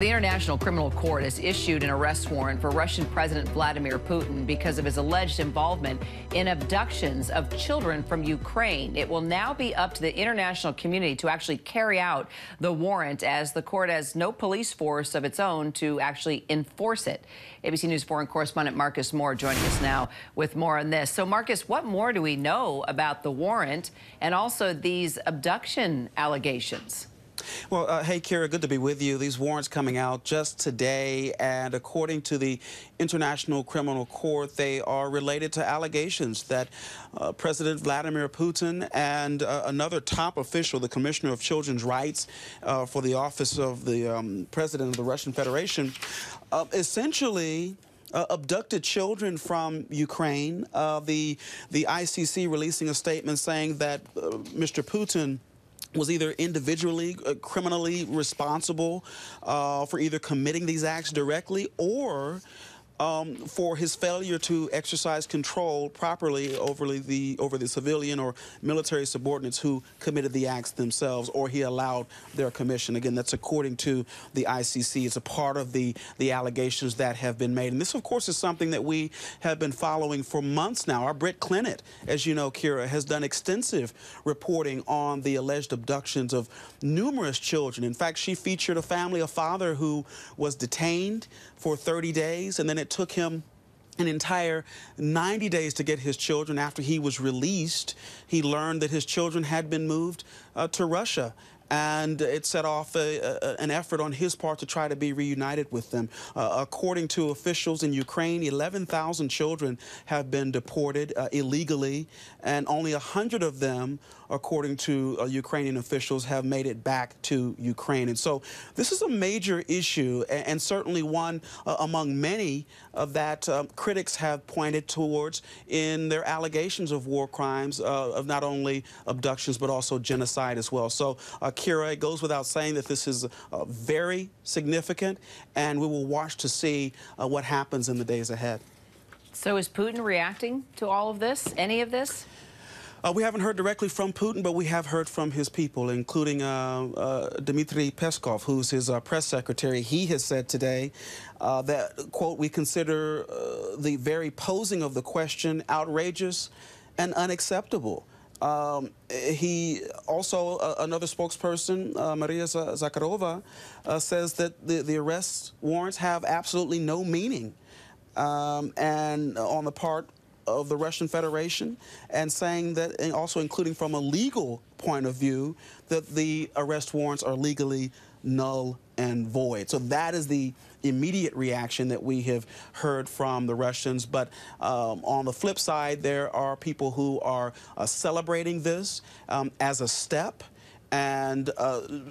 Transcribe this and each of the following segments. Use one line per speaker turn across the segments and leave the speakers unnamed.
The International Criminal Court has issued an arrest warrant for Russian President Vladimir Putin because of his alleged involvement in abductions of children from Ukraine. It will now be up to the international community to actually carry out the warrant, as the court has no police force of its own to actually enforce it. ABC News foreign correspondent Marcus Moore joining us now with more on this. So, Marcus, what more do we know about the warrant and also these abduction allegations?
Well, hey, Kira, good to be with you. These warrants coming out just today, and according to the International Criminal Court, they are related to allegations that President Vladimir Putin and another top official, the Commissioner of Children's Rights for the office of the President of the Russian Federation, essentially abducted children from Ukraine. The ICC releasing a statement saying that Mr. Putin was either individually criminally responsible for either committing these acts directly or for his failure to exercise control properly over the civilian or military subordinates who committed the acts themselves, or he allowed their commission. Again, that's according to the ICC. It's a part of the allegations that have been made. And this, of course, is something that we have been following for months now. Our Britt Clinton, as you know, Kira, has done extensive reporting on the alleged abductions of numerous children. In fact, she featured a family, a father who was detained for 30 days, and then it took him an entire 90 days to get his children. After he was released, he learned that his children had been moved to Russia. And it set off an effort on his part to try to be reunited with them. According to officials in Ukraine, 11,000 children have been deported illegally, and only 100 of them, according to Ukrainian officials, have made it back to Ukraine. And so this is a major issue, and certainly one among many that critics have pointed towards in their allegations of war crimes, of not only abductions but also genocide as well. So, Kira, it goes without saying that this is very significant, and we will watch to see what happens in the days ahead.
So is Putin reacting to all of this, any of this?
We haven't heard directly from Putin, but we have heard from his people, including Dmitry Peskov, who's his press secretary. He has said today that, quote, "We consider the very posing of the question outrageous and unacceptable." He also, another spokesperson, Maria Zakharova, says that the arrest warrants have absolutely no meaning, and on the part of the Russian Federation, and saying that, and also including from a legal point of view, that the arrest warrants are legally null and void. So that is the immediate reaction that we have heard from the Russians. But on the flip side, there are people who are celebrating this as a step. And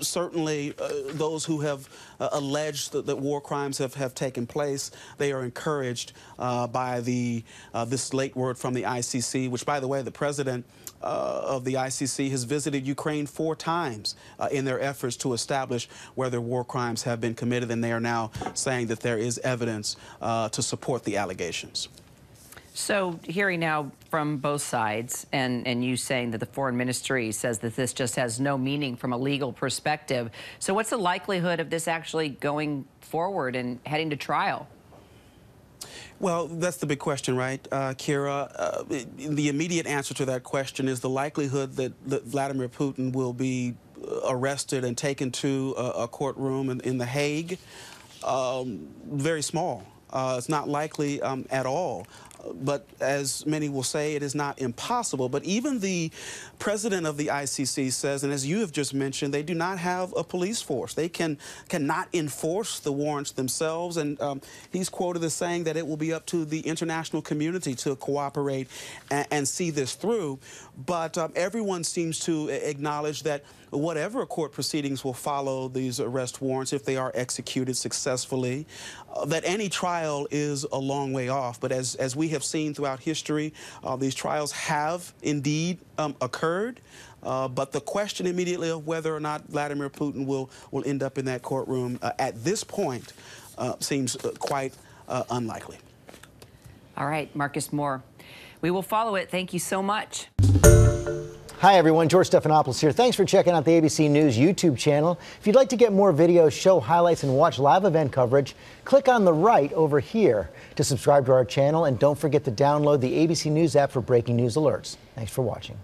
certainly those who have alleged that war crimes have taken place, they are encouraged by this late word from the ICC, which, by the way, the president of the ICC has visited Ukraine 4 times in their efforts to establish whether war crimes have been committed, and they are now saying that there is evidence to support the allegations.
So hearing now from both sides, and you saying that the foreign ministry says that this just has no meaning from a legal perspective. So what's the likelihood of this actually going forward and heading to trial?
Well, that's the big question, right, Kira? The immediate answer to that question is the likelihood that Vladimir Putin will be arrested and taken to a courtroom in The Hague, very small. It's not likely at all. But as many will say, it is not impossible. But even the president of the ICC says, and as you have just mentioned, they do not have a police force. They cannot enforce the warrants themselves. And he's quoted as saying that it will be up to the international community to cooperate and see this through. But everyone seems to acknowledge that whatever court proceedings will follow these arrest warrants, if they are executed successfully, that any trial is a long way off. But as we have seen throughout history, these trials have indeed occurred. But the question immediately of whether or not Vladimir Putin will end up in that courtroom at this point seems quite unlikely.
All right, Marcus Moore. We will follow it. Thank you so much.
Hi, everyone. George Stephanopoulos here. Thanks for checking out the ABC News YouTube channel. If you'd like to get more videos, show highlights, and watch live event coverage, click on the right over here to subscribe to our channel. And don't forget to download the ABC News app for breaking news alerts. Thanks for watching.